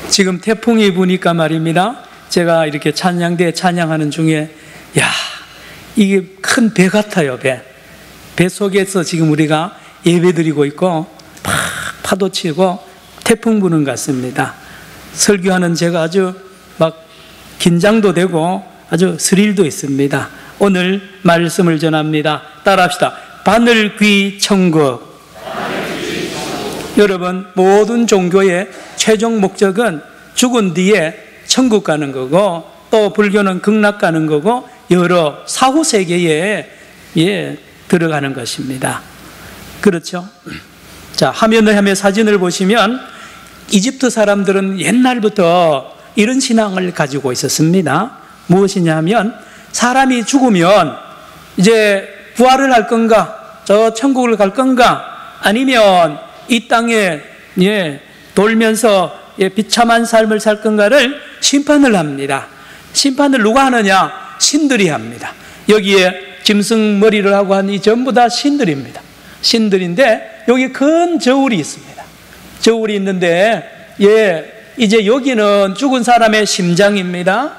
지금 태풍이 부니까 말입니다. 제가 이렇게 찬양대 찬양하는 중에 야, 이게 큰 배 같아요. 배 속에서 지금 우리가 예배드리고 있고 막 파도 치고 태풍 부는 것 같습니다. 설교하는 제가 아주 막 긴장도 되고 아주 스릴도 있습니다. 오늘 말씀을 전합니다. 따라합시다. 바늘귀 천국. 여러분, 모든 종교의 최종 목적은 죽은 뒤에 천국 가는 거고, 또 불교는 극락 가는 거고, 여러 사후 세계에 들어가는 것입니다. 그렇죠? 자, 화면에 사진을 보시면 이집트 사람들은 옛날부터 이런 신앙을 가지고 있었습니다. 무엇이냐 하면 사람이 죽으면 이제 부활을 할 건가, 저 천국을 갈 건가, 아니면 이 땅에 돌면서 비참한 삶을 살 건가를 심판을 합니다. 심판을 누가 하느냐? 신들이 합니다. 여기에 짐승머리를 하고 한 이 전부 다 신들입니다. 신들인데 여기 큰 저울이 있습니다. 저울이 있는데 이제 여기는 죽은 사람의 심장입니다.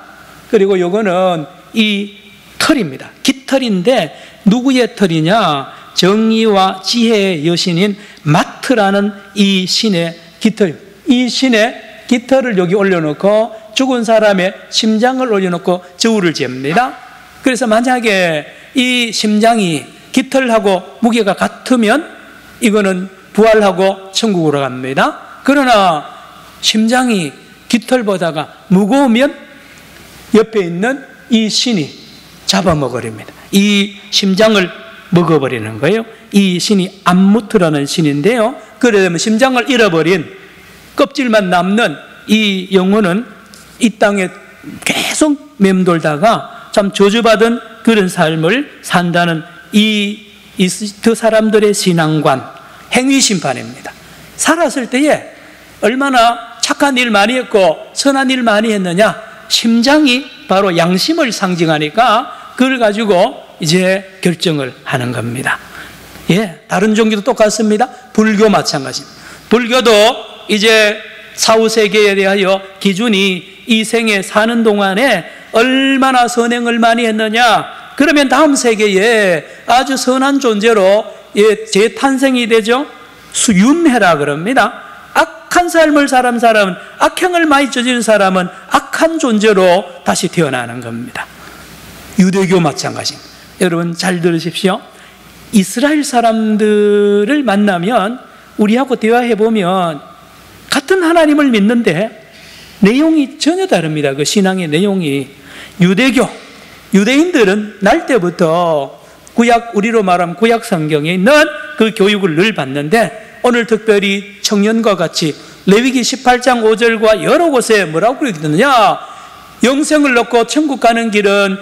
그리고 요거는 이 털입니다. 깃털인데 누구의 털이냐? 정의와 지혜의 여신인 마트라는 이 신의 깃털. 이 신의 깃털을 여기 올려놓고 죽은 사람의 심장을 올려놓고 저울을 잽니다. 그래서 만약에 이 심장이 깃털하고 무게가 같으면 이거는 부활하고 천국으로 갑니다. 그러나 심장이 깃털보다가 무거우면 옆에 있는 이 신이 잡아먹으렵니다. 이 심장을 먹어버리는 거예요. 이 신이 암무트라는 신인데요. 그러면 심장을 잃어버린 껍질만 남는 이 영혼은 이 땅에 계속 맴돌다가 참 저주받은 그런 삶을 산다는 이 이집트 사람들의 신앙관, 행위심판입니다. 살았을 때에 얼마나 착한 일 많이 했고 선한 일 많이 했느냐? 심장이 바로 양심을 상징하니까 그걸 가지고 이제 결정을 하는 겁니다. 다른 종교도 똑같습니다. 불교 마찬가지입니다. 불교도 이제 사후세계에 대하여 기준이 이 생에 사는 동안에 얼마나 선행을 많이 했느냐, 그러면 다음 세계에 아주 선한 존재로 재탄생이 되죠. 수윤회라 그럽니다. 악한 삶을 사는 사람은, 악행을 많이 저지른 사람은 악한 존재로 다시 태어나는 겁니다. 유대교 마찬가지입니다. 여러분 잘 들으십시오. 이스라엘 사람들을 만나면 우리하고 대화해보면 같은 하나님을 믿는데 내용이 전혀 다릅니다. 그 신앙의 내용이. 유대인들은 날 때부터 구약, 우리로 말하면 구약 성경에 있는 그 교육을 늘 받는데, 오늘 특별히 청년과 같이 레위기 18장 5절과 여러 곳에 뭐라고 그러거든요. 영생을 얻고 천국 가는 길은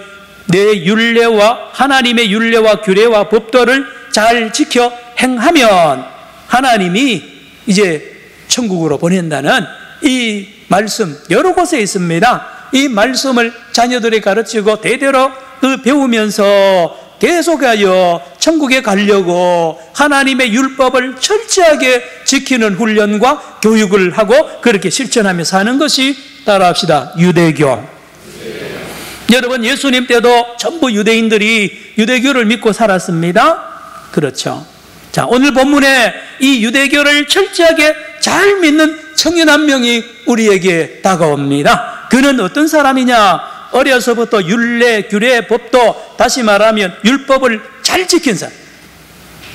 내 율례와 하나님의 율례와 규례와 법도를 잘 지켜 행하면 하나님이 이제 천국으로 보낸다는 이 말씀 여러 곳에 있습니다. 이 말씀을 자녀들이 가르치고 대대로 그 배우면서 계속하여 천국에 가려고 하나님의 율법을 철저하게 지키는 훈련과 교육을 하고 그렇게 실천하며 사는 것이, 따라합시다, 유대교. 여러분, 예수님 때도 전부 유대인들이 유대교를 믿고 살았습니다. 그렇죠. 자, 오늘 본문에 이 유대교를 철저하게 잘 믿는 청년 한 명이 우리에게 다가옵니다. 그는 어떤 사람이냐? 어려서부터 율례, 규례, 법도, 다시 말하면 율법을 잘 지킨 사람,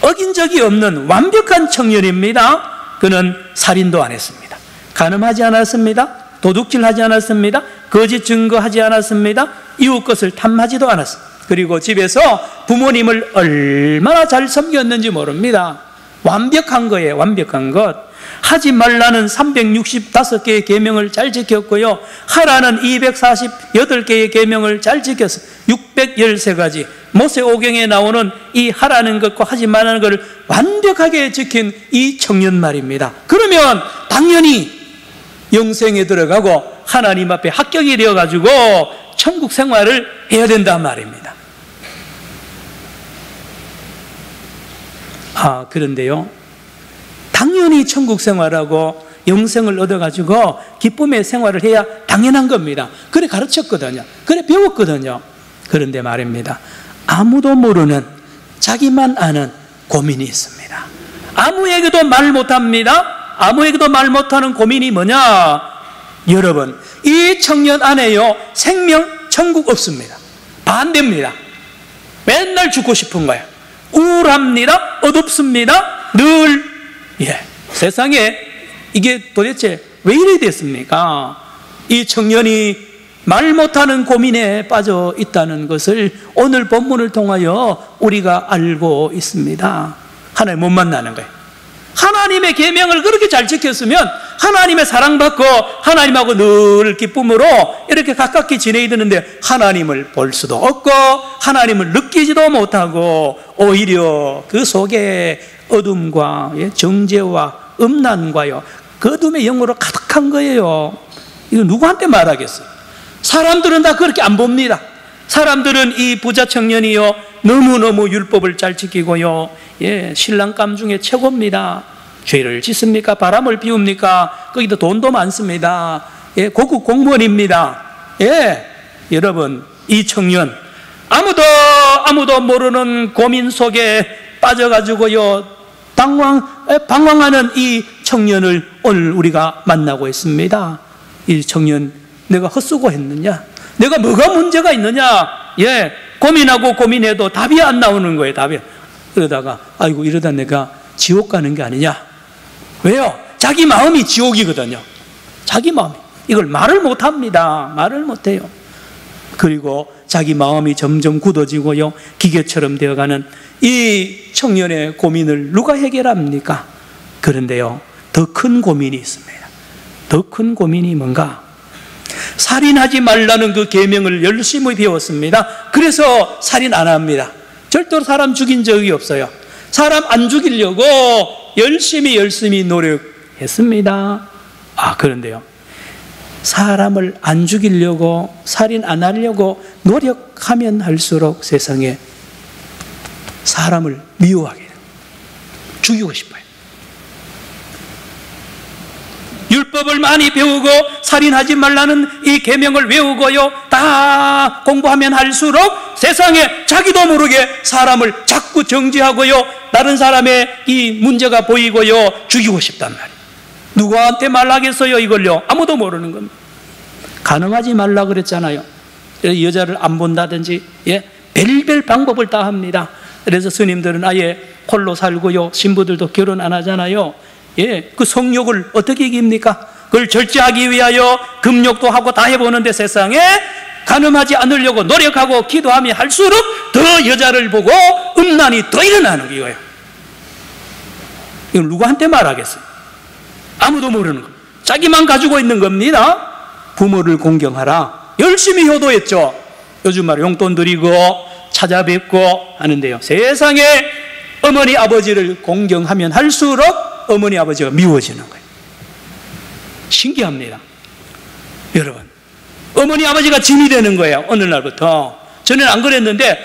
어긴 적이 없는 완벽한 청년입니다. 그는 살인도 안 했습니다. 간음하지 않았습니다. 도둑질하지 않았습니다. 거짓 증거하지 않았습니다. 이웃 것을 탐하지도 않았습니다. 그리고 집에서 부모님을 얼마나 잘 섬겼는지 모릅니다. 완벽한 거예요. 완벽한 것. 하지 말라는 365개의 계명을 잘 지켰고요, 하라는 248개의 계명을 잘 지켰어요. 613가지 모세오경에 나오는 이 하라는 것과 하지 말라는 것을 완벽하게 지킨 이 청년 말입니다. 그러면 당연히 영생에 들어가고 하나님 앞에 합격이 되어가지고 천국 생활을 해야 된단 말입니다. 그런데요, 당연히 천국 생활하고 영생을 얻어가지고 기쁨의 생활을 해야 당연한 겁니다. 그래 가르쳤거든요. 그래 배웠거든요. 그런데 말입니다, 아무도 모르는, 자기만 아는 고민이 있습니다. 아무에게도 말 못합니다. 아무에게도 말 못하는 고민이 뭐냐? 여러분, 이 청년 안에요, 생명 천국 없습니다. 반대입니다. 맨날 죽고 싶은 거예요. 우울합니다. 어둡습니다. 늘. 세상에 이게 도대체 왜 이래 됐습니까? 이 청년이 말 못하는 고민에 빠져 있다는 것을 오늘 본문을 통하여 우리가 알고 있습니다. 하나님 못 만나는 거예요. 하나님의 계명을 그렇게 잘 지켰으면 하나님의 사랑받고 하나님하고 늘 기쁨으로 이렇게 가깝게 지내야 되는데, 하나님을 볼 수도 없고 하나님을 느끼지도 못하고 오히려 그 속에 어둠과 정죄와 음란과요, 그 어둠의 영으로 가득한 거예요. 이거 누구한테 말하겠어요? 사람들은 다 그렇게 안 봅니다. 사람들은 이 부자 청년이요, 너무너무 율법을 잘 지키고요, 신랑감 중에 최고입니다. 죄를 짓습니까? 바람을 피웁니까? 거기도 돈도 많습니다. 고급 공무원입니다. 여러분, 이 청년, 아무도 모르는 고민 속에 빠져가지고요, 방황하는 이 청년을 오늘 우리가 만나고 있습니다. 이 청년, 내가 헛수고했느냐? 내가 뭐가 문제가 있느냐? 고민하고 고민해도 답이 안 나오는 거예요. 답이. 그러다가 아이고, 이러다 내가 지옥 가는 게 아니냐? 왜요? 자기 마음이 지옥이거든요. 자기 마음이. 이걸 말을 못합니다. 말을 못해요. 그리고 자기 마음이 점점 굳어지고요, 기계처럼 되어가는 이 청년의 고민을 누가 해결합니까? 그런데요, 더 큰 고민이 있습니다. 더 큰 고민이 뭔가? 살인하지 말라는 그 계명을 열심히 배웠습니다. 그래서 살인 안 합니다. 절대로 사람 죽인 적이 없어요. 사람 안 죽이려고 열심히 노력했습니다. 그런데요, 사람을 안 죽이려고, 살인 안 하려고 노력하면 할수록 세상에 사람을 미워하게 돼요. 죽이고 싶어요. 율법을 많이 배우고 살인하지 말라는 이 계명을 외우고요, 다 공부하면 할수록 세상에 자기도 모르게 사람을 자꾸 정죄하고요, 다른 사람의 이 문제가 보이고요, 죽이고 싶단 말이에요. 누구한테 말하겠어요? 이걸요? 아무도 모르는 겁니다. 가능하지 말라 그랬잖아요. 여자를 안 본다든지, 별별 방법을 다 합니다. 그래서 스님들은 아예 홀로 살고요, 신부들도 결혼 안 하잖아요. 그 성욕을 어떻게 이깁니까? 그걸 절제하기 위하여 금욕도 하고 다 해보는데, 세상에 가늠하지 않으려고 노력하고 기도하면 할수록 더 여자를 보고 음란이 더 일어나는 거예요. 이건 누구한테 말하겠어요? 아무도 모르는 겁니다. 자기만 가지고 있는 겁니다. 부모를 공경하라. 열심히 효도했죠. 요즘 말 용돈 드리고 찾아뵙고 하는데요, 세상에 어머니 아버지를 공경하면 할수록 어머니 아버지가 미워지는 거예요. 신기합니다. 여러분, 어머니 아버지가 짐이 되는 거예요. 어느 날부터. 전에는 안 그랬는데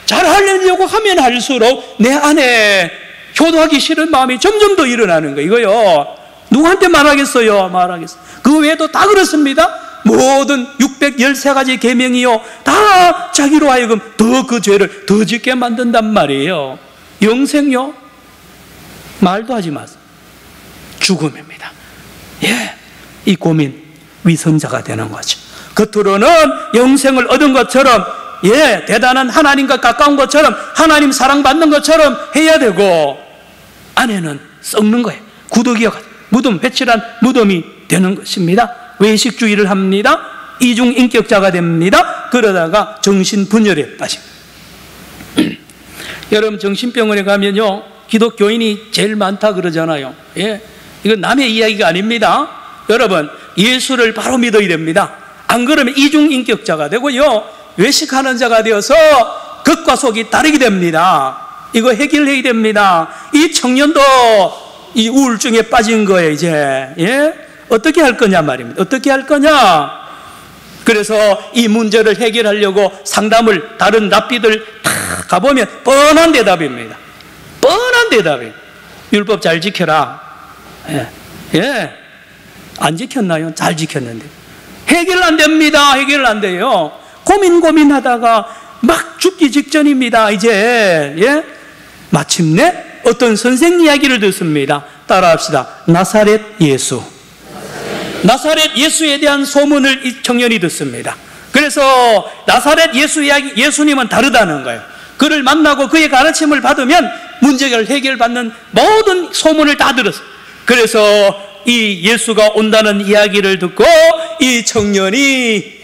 잘 하려고 하면 할수록 내 안에 효도하기 싫은 마음이 점점 더 일어나는 거예요. 이거요, 누구한테 말하겠어요? 말하겠어요. 그 외에도 다 그렇습니다. 모든 613가지 계명이요, 다 자기로 하여금 더 그 죄를 더 짓게 만든단 말이에요. 영생요? 말도 하지 마세요. 죽음입니다. 이 고민, 위선자가 되는 거죠. 겉으로는 영생을 얻은 것처럼, 대단한 하나님과 가까운 것처럼, 하나님 사랑받는 것처럼 해야 되고, 안에는 썩는 거예요. 구더기가 무덤, 회칠한 무덤이 되는 것입니다. 외식주의를 합니다. 이중인격자가 됩니다. 그러다가 정신분열에 빠집니다. 여러분, 정신병원에 가면요, 기독교인이 제일 많다 그러잖아요. 이건 남의 이야기가 아닙니다. 여러분, 예수를 바로 믿어야 됩니다. 안 그러면 이중인격자가 되고요, 외식하는 자가 되어서 겉과 속이 다르게 됩니다. 이거 해결해야 됩니다. 이 청년도 이 우울증에 빠진 거예요, 이제. 어떻게 할 거냐 말입니다. 어떻게 할 거냐? 그래서 이 문제를 해결하려고 상담을 다른 랍비들 다 가보면 뻔한 대답입니다. 뻔한 대답이에요. 율법 잘 지켜라. 안 지켰나요? 잘 지켰는데. 해결 안 됩니다. 해결 안 돼요. 고민하다가 막 죽기 직전입니다. 이제, 예? 마침내 어떤 선생 이야기를 듣습니다. 따라합시다. 나사렛 예수. 나사렛 예수에 대한 소문을 이 청년이 듣습니다. 그래서 나사렛 예수 이야기, 예수님은 다르다는 거예요. 그를 만나고 그의 가르침을 받으면 문제를 해결받는 모든 소문을 다 들었어요. 그래서 이 예수가 온다는 이야기를 듣고 이 청년이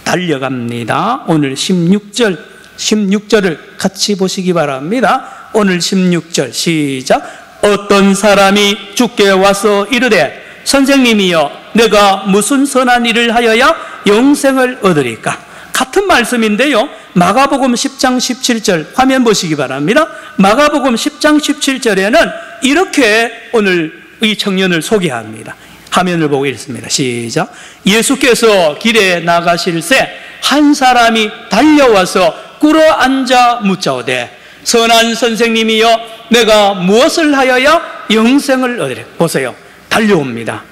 달려갑니다. 오늘 16절을 같이 보시기 바랍니다. 오늘 16절 시작. 어떤 사람이 주께 와서 이르되 선생님이여 내가 무슨 선한 일을 하여야 영생을 얻으리까? 같은 말씀인데요. 마가복음 10장 17절 화면 보시기 바랍니다. 마가복음 10장 17절에는 이렇게 오늘 이 청년을 소개합니다. 화면을 보고 읽습니다. 시작. 예수께서 길에 나가실새 한 사람이 달려와서 꿇어 앉아 묻자오되 선한 선생님이여 내가 무엇을 하여야 영생을 얻으리까? 보세요. 달려옵니다.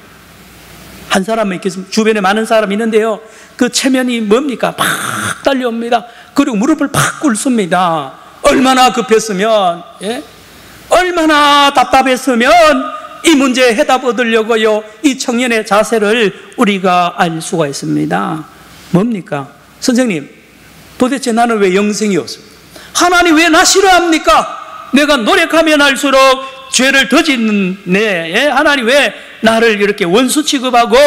한 사람은 있겠습니다. 주변에 많은 사람이 있는데요. 그 체면이 뭡니까? 막 달려옵니다. 그리고 무릎을 팍 꿇습니다. 얼마나 급했으면, 예? 얼마나 답답했으면 이 문제에 해답 얻으려고요. 이 청년의 자세를 우리가 알 수가 있습니다. 뭡니까? 선생님, 도대체 나는 왜 영생이 없습니까? 하나님 왜 나 싫어합니까? 내가 노력하면 할수록 죄를 더 짓네. 예? 하나님 왜 나를 이렇게 원수 취급하고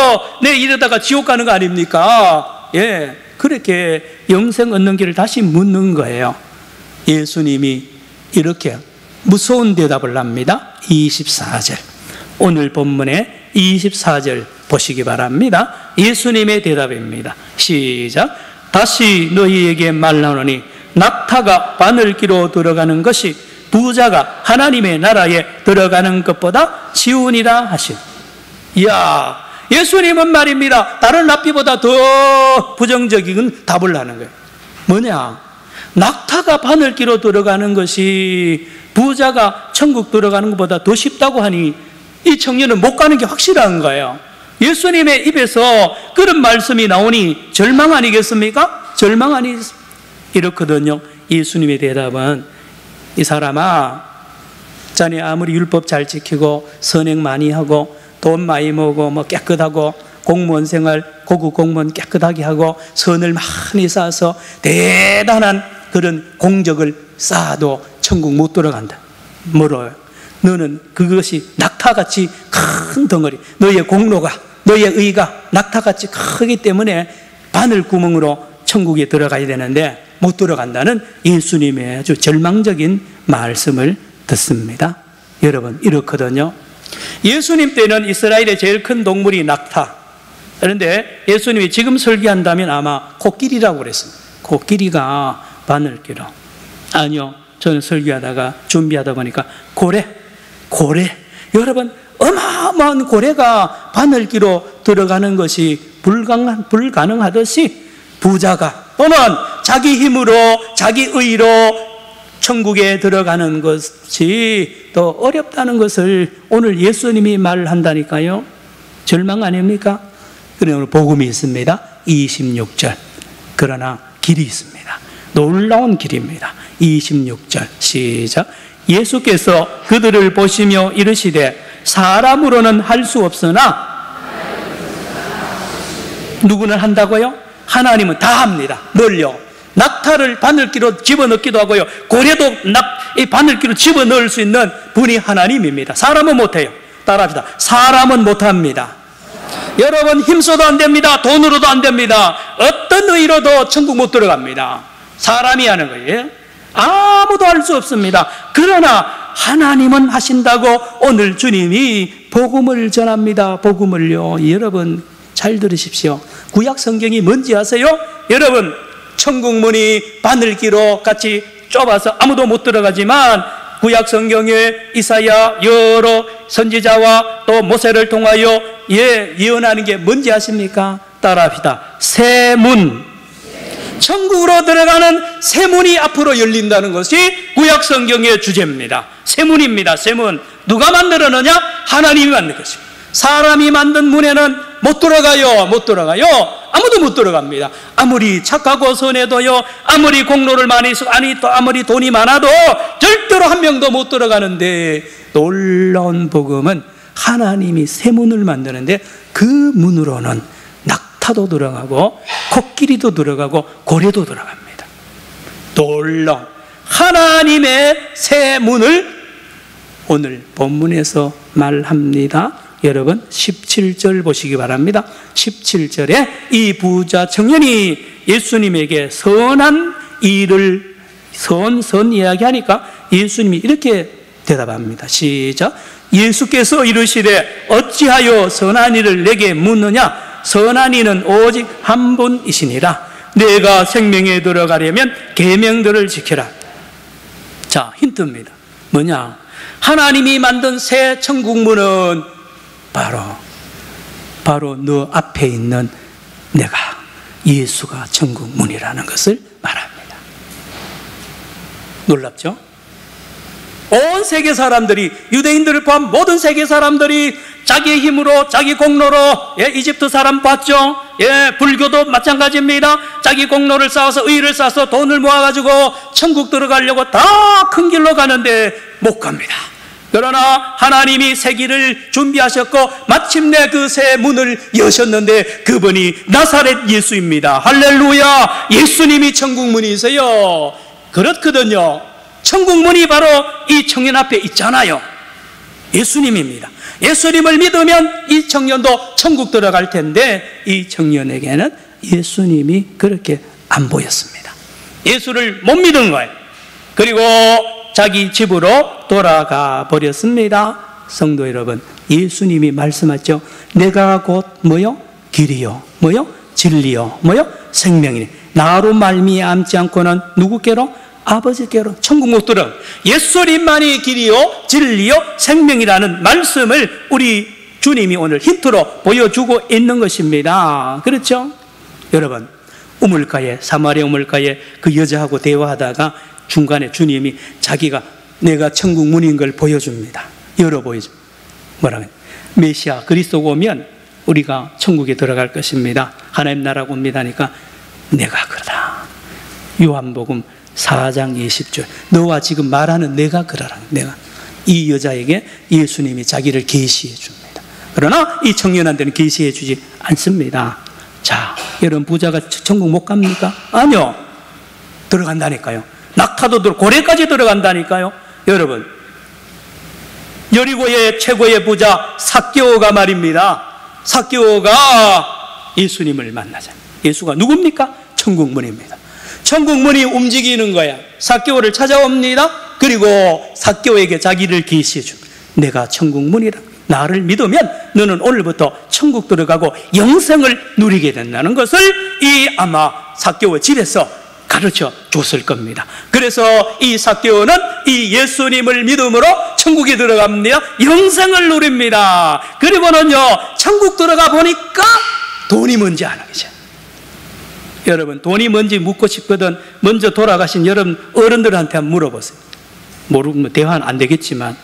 내 이러다가 지옥 가는 거 아닙니까? 예. 그렇게 영생 얻는 길을 다시 묻는 거예요. 예수님이 이렇게 무서운 대답을 합니다. 24절. 오늘 본문의 24절 보시기 바랍니다. 예수님의 대답입니다. 시작. 다시 너희에게 말하노니 낙타가 바늘기로 들어가는 것이 부자가 하나님의 나라에 들어가는 것보다 쉬우니라 하신. 이야, 예수님은 말입니다. 다른 랍비보다 더 부정적인 답을 하는 거예요. 뭐냐? 낙타가 바늘기로 들어가는 것이 부자가 천국 들어가는 것보다 더 쉽다고 하니 이 청년은 못 가는 게 확실한 거예요. 예수님의 입에서 그런 말씀이 나오니 절망 아니겠습니까? 절망 아니겠습니까? 이렇거든요. 예수님의 대답은 이 사람아, 자네 아무리 율법 잘 지키고 선행 많이 하고 돈 많이 모으고 뭐 깨끗하고 공무원 생활 고급 공무원 깨끗하게 하고 선을 많이 쌓아서 대단한 그런 공적을 쌓아도 천국 못 들어간다. 뭐로요? 너는 그것이 낙타같이 큰 덩어리, 너의 공로가, 너의 의가 낙타같이 크기 때문에 바늘구멍으로 천국에 들어가야 되는데 못 들어간다는 예수님의 아주 절망적인 말씀을 듣습니다. 여러분, 이렇거든요. 예수님 때는 이스라엘의 제일 큰 동물이 낙타. 그런데 예수님이 지금 설계한다면 아마 코끼리라고 그랬습니다. 코끼리가 바늘기로. 아니요, 저는 설계하다가 준비하다 보니까 고래. 여러분, 어마어마한 고래가 바늘기로 들어가는 것이 불가능하듯이 부자가 또는 자기 힘으로 자기 의로 천국에 들어가는 것이 더 어렵다는 것을 오늘 예수님이 말한다니까요. 절망 아닙니까? 그런데 오늘 복음이 있습니다. 26절. 그러나 길이 있습니다. 놀라운 길입니다. 26절 시작. 예수께서 그들을 보시며 이르시되 사람으로는 할 수 없으나 누구는 한다고요? 하나님은 다 합니다. 뭘요? 낙타를 바늘기로 집어넣기도 하고요. 고래도 이 바늘기로 집어넣을 수 있는 분이 하나님입니다. 사람은 못해요. 따라합시다. 사람은 못합니다. 여러분, 힘써도 안 됩니다. 돈으로도 안 됩니다. 어떤 의로도 천국 못 들어갑니다. 사람이 하는 거예요. 아무도 할 수 없습니다. 그러나 하나님은 하신다고 오늘 주님이 복음을 전합니다. 복음을요. 여러분 잘 들으십시오. 구약 성경이 뭔지 아세요? 여러분, 천국 문이 바늘기로 같이 좁아서 아무도 못 들어가지만 구약 성경에 이사야 여러 선지자와 또 모세를 통하여 예언하는 게 뭔지 아십니까? 따라합시다. 새 문. 천국으로 들어가는 새 문이 앞으로 열린다는 것이 구약 성경의 주제입니다. 새 문입니다. 새 문. 누가 만들었느냐? 하나님이 만든 것입니다. 사람이 만든 문에는 못 들어가요. 못 들어가요. 아무도 못 들어갑니다. 아무리 착하고 선해도요, 아무리 공로를 많이 아니 또 아무리 돈이 많아도 절대로 한 명도 못 들어가는데, 놀라운 복음은 하나님이 새 문을 만드는데 그 문으로는 낙타도 들어가고 코끼리도 들어가고 고래도 들어갑니다. 놀라운 하나님의 새 문을 오늘 본문에서 말합니다. 여러분 17절 보시기 바랍니다. 17절에 이 부자 청년이 예수님에게 선한 일을 선 이야기하니까 예수님이 이렇게 대답합니다. 시작. 예수께서 이르시되 어찌하여 선한 일을 내게 묻느냐? 선한 이는 오직 한 분이시니라. 내가 생명에 들어가려면 계명들을 지켜라. 자, 힌트입니다. 뭐냐? 하나님이 만든 새 천국문은 바로 너 앞에 있는 내가, 예수가 천국문이라는 것을 말합니다. 놀랍죠? 온 세계 사람들이, 유대인들을 포함 모든 세계 사람들이 자기의 힘으로, 자기 공로로, 이집트 사람 봤죠? 불교도 마찬가지입니다. 자기 공로를 쌓아서, 의를 쌓아서 돈을 모아가지고 천국 들어가려고 다 큰 길로 가는데 못 갑니다. 그러나 하나님이 새 길을 준비하셨고 마침내 그 새 문을 여셨는데 그분이 나사렛 예수입니다. 할렐루야! 예수님이 천국문이세요. 그렇거든요. 천국문이 바로 이 청년 앞에 있잖아요. 예수님입니다. 예수님을 믿으면 이 청년도 천국 들어갈 텐데 이 청년에게는 예수님이 그렇게 안 보였습니다. 예수를 못 믿은 거예요. 그리고 자기 집으로 돌아가 버렸습니다. 성도 여러분, 예수님이 말씀하죠. 내가 곧 뭐요? 길이요. 뭐요? 진리요. 뭐요? 생명이니. 나로 말미암지 않고는 누구께로? 아버지께로 천국 못 들어. 예수님만이 길이요, 진리요, 생명이라는 말씀을 우리 주님이 오늘 힌트로 보여주고 있는 것입니다. 그렇죠? 여러분, 우물가에, 사마리아 우물가에 그 여자하고 대화하다가 중간에 주님이 자기가 내가 천국 문인 걸 보여줍니다. 열어 보이죠. 뭐라고? 메시아 그리스도가 오면 우리가 천국에 들어갈 것입니다. 하나님 나라가 옵니다 하니까 내가 그러다. 요한복음 4장 20절. 너와 지금 말하는 내가 그러라. 내가. 이 여자에게 예수님이 자기를 계시해 줍니다. 그러나 이 청년한테는 계시해 주지 않습니다. 자, 여러분 부자가 천국 못 갑니까? 아니요. 들어간다니까요. 낙타도 고래까지 들어간다니까요. 여러분, 여리고의 최고의 부자 삭개오가 말입니다. 삭개오가 예수님을 만나잖아요. 예수가 누굽니까? 천국문입니다. 천국문이 움직이는 거야. 삭개오를 찾아옵니다. 그리고 삭개오에게 자기를 계시해 줍니다. 내가 천국문이라. 나를 믿으면 너는 오늘부터 천국 들어가고 영생을 누리게 된다는 것을 이 아마 삭개오 집에서 가르쳐 줬을 겁니다. 그래서 이 삭개오는 이 예수님을 믿음으로 천국에 들어갑니다. 영생을 누립니다. 그리고는요, 천국 들어가 보니까 돈이 뭔지 아는 거죠. 여러분, 돈이 뭔지 묻고 싶거든 먼저 돌아가신 여러분 어른들한테 한번 물어보세요. 모르면 대화는 안 되겠지만,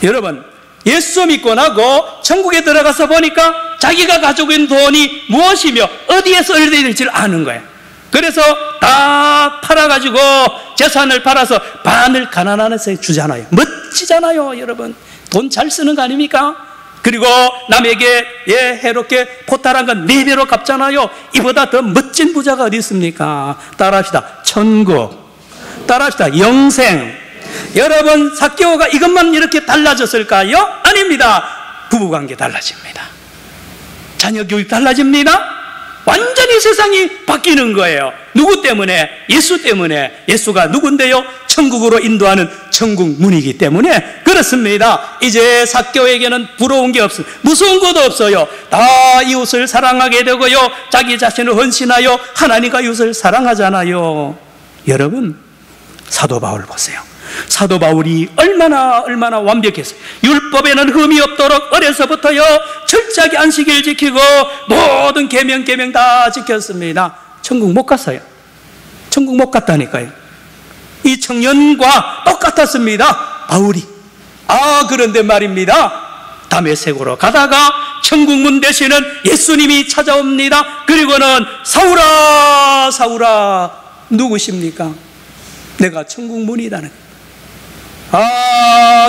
여러분 예수 믿고 나고 천국에 들어가서 보니까 자기가 가지고 있는 돈이 무엇이며 어디에 써야 될지를 아는 거예요. 그래서 다 팔아가지고 재산을 팔아서 반을 가난한 애에 주잖아요. 멋지잖아요. 여러분 돈 잘 쓰는 거 아닙니까? 그리고 남에게 해롭게 포탈한 건 4배로 갚잖아요. 이보다 더 멋진 부자가 어디 있습니까? 따라합시다. 천국. 따라합시다. 영생. 여러분 삭개오가 이것만 이렇게 달라졌을까요? 아닙니다. 부부관계 달라집니다. 자녀 교육 달라집니다. 완전히 세상이 바뀌는 거예요. 누구 때문에? 예수 때문에. 예수가 누군데요? 천국으로 인도하는 천국 문이기 때문에 그렇습니다. 이제 삭개오에게는 부러운 게 없어요. 무서운 것도 없어요. 다 이웃을 사랑하게 되고요, 자기 자신을 헌신하여 하나님과 이웃을 사랑하잖아요. 여러분 사도 바울 보세요. 사도 바울이 얼마나 완벽했어요. 율법에는 흠이 없도록 어려서부터요 철저하게 안식일 지키고 모든 계명 다 지켰습니다. 천국 못 갔어요. 천국 못 갔다니까요. 이 청년과 똑같았습니다. 바울이. 그런데 말입니다. 다메섹으로 가다가 천국문 되시는 예수님이 찾아옵니다. 그리고는 사울아 사울아 누구십니까? 내가 천국문이라는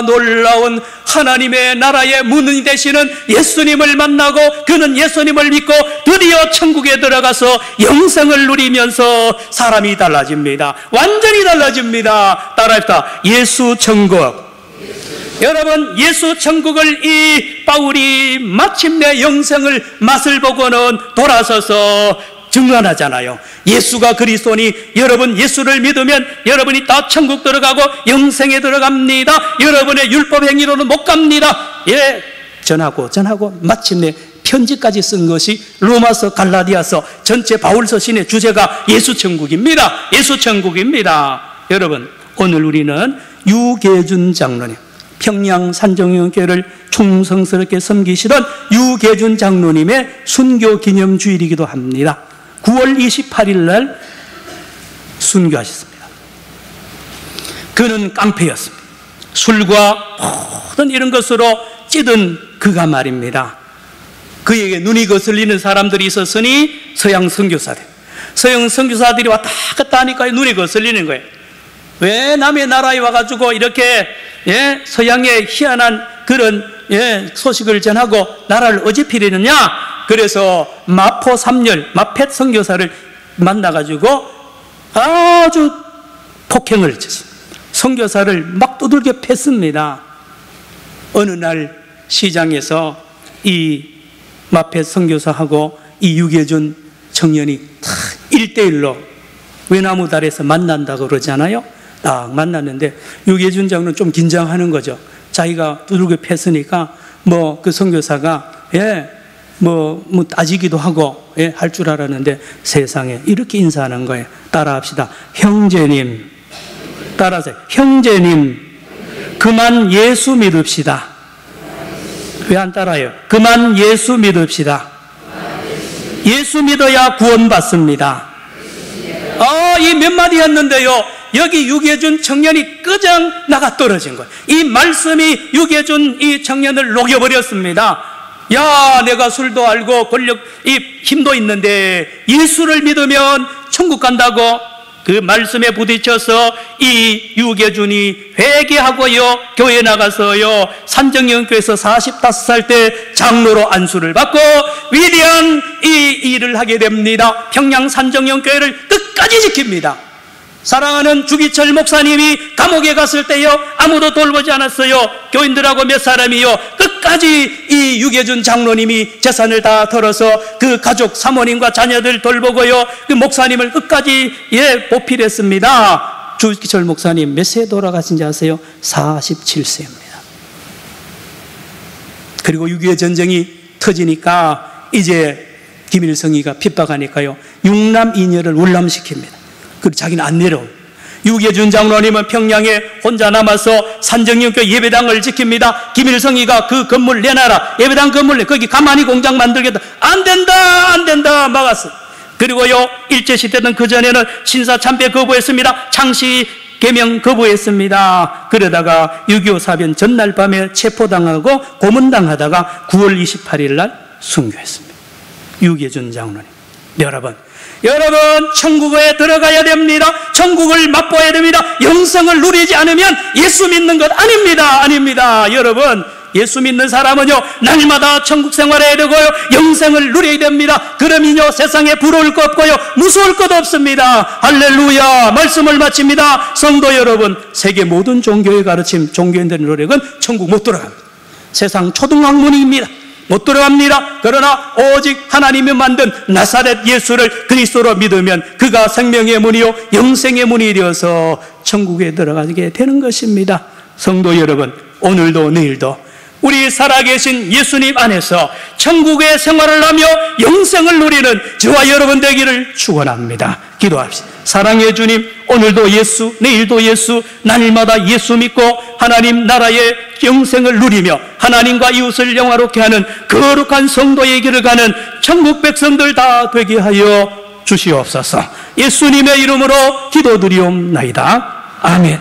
놀라운 하나님의 나라의 문이 되시는 예수님을 만나고 그는 예수님을 믿고 드디어 천국에 들어가서 영생을 누리면서 사람이 달라집니다. 완전히 달라집니다. 따라합시다. 예수 천국. 여러분, 예수 천국을 이 바울이 마침내 영생을 맛을 보고는 돌아서서 증언하잖아요. 예수가 그리스도니 여러분 예수를 믿으면 여러분이 다 천국 들어가고 영생에 들어갑니다. 여러분의 율법 행위로는 못 갑니다. 예, 전하고 마침내 편지까지 쓴 것이 로마서, 갈라디아서, 전체 바울서신의 주제가 예수 천국입니다. 예수 천국입니다. 여러분, 오늘 우리는 유계준 장로님, 평양 산정형교회를 충성스럽게 섬기시던 유계준 장로님의 순교 기념주일이기도 합니다. 9월 28일 날 순교하셨습니다. 그는 깡패였습니다. 술과 모든 이런 것으로 찌든 그가 말입니다. 그에게 눈이 거슬리는 사람들이 있었으니 서양 선교사들이 왔다 갔다 하니까 눈이 거슬리는 거예요. 왜 남의 나라에 와가지고 이렇게 서양의 희한한 그런 소식을 전하고 나라를 어지피려느냐? 그래서 마포 3열 마펫 선교사를 만나가지고 아주 폭행을 했습니다. 선교사를 막 두들겨 팼습니다. 어느 날 시장에서 이 마펫 선교사하고 이 유계준 청년이 1대1로 외나무다리에서 만난다고 그러잖아요. 딱 만났는데 유계준 장로는 좀 긴장하는 거죠. 자기가 두들겨 팼으니까 그 선교사가 따지기도 하고 할 줄 알았는데 세상에 이렇게 인사하는 거예요. 따라합시다. 형제님. 따라하세요. 형제님, 그만 예수 믿읍시다. 왜 안 따라요? 그만 예수 믿읍시다. 예수 믿어야 구원받습니다. 이 몇 마디 했는데요, 여기 유계준 청년이 끄장 나가 떨어진 거예요. 이 말씀이 유계준 이 청년을 녹여버렸습니다. 야, 내가 술도 알고 권력, 이 힘도 있는데 예수를 믿으면 천국 간다고? 그 말씀에 부딪혀서 이 유계준이 회개하고요, 교회 나가서요, 산정형교에서 45살 때 장로로 안수를 받고 위대한 이 일을 하게 됩니다. 평양 산정형교회를 끝까지 지킵니다. 사랑하는 주기철 목사님이 감옥에 갔을 때요, 아무도 돌보지 않았어요. 교인들하고 몇 사람이요, 끝까지 이 유계준 장로님이 재산을 다 털어서 그 가족 사모님과 자녀들 돌보고요, 그 목사님을 끝까지 보필했습니다. 주기철 목사님 몇 세에 돌아가신지 아세요? 47세입니다. 그리고 6.25 전쟁이 터지니까 이제 김일성이가 핍박하니까요, 6남 2녀를 월남시킵니다. 그리고 자기는 안 내려온. 유계준 장로님은 평양에 혼자 남아서 산정형교회 예배당을 지킵니다. 김일성이가 그 건물 내놔라, 예배당 건물 내, 거기 가만히 공장 만들겠다. 안 된다 막았어. 그리고요, 일제시대는 그전에는 신사참배 거부했습니다. 창씨 개명 거부했습니다. 그러다가 6.25 사변 전날 밤에 체포당하고 고문당하다가 9월 28일 날 순교했습니다. 유계준 장로님. 여러분, 천국에 들어가야 됩니다. 천국을 맛보아야 됩니다. 영생을 누리지 않으면 예수 믿는 것 아닙니다. 여러분, 예수 믿는 사람은요, 날마다 천국 생활해야 되고요, 영생을 누려야 됩니다. 그러면요, 세상에 부러울 것 없고요, 무서울 것 없습니다. 할렐루야. 말씀을 마칩니다. 성도 여러분, 세계 모든 종교의 가르침, 종교인들의 노력은 천국 못 들어갑니다. 세상 초등학문입니다. 못 들어갑니다. 그러나 오직 하나님이 만든 나사렛 예수를 그리스도로 믿으면 그가 생명의 문이요 영생의 문이 되어서 천국에 들어가게 되는 것입니다. 성도 여러분, 오늘도 내일도 우리 살아계신 예수님 안에서 천국의 생활을 하며 영생을 누리는 저와 여러분 되기를 축원합니다. 기도합시다. 사랑의 주님, 오늘도 예수, 내일도 예수, 날마다 예수 믿고 하나님 나라의 영생을 누리며 하나님과 이웃을 영화롭게 하는 거룩한 성도의 길을 가는 천국 백성들 다 되게 하여 주시옵소서. 예수님의 이름으로 기도드리옵나이다. 아멘.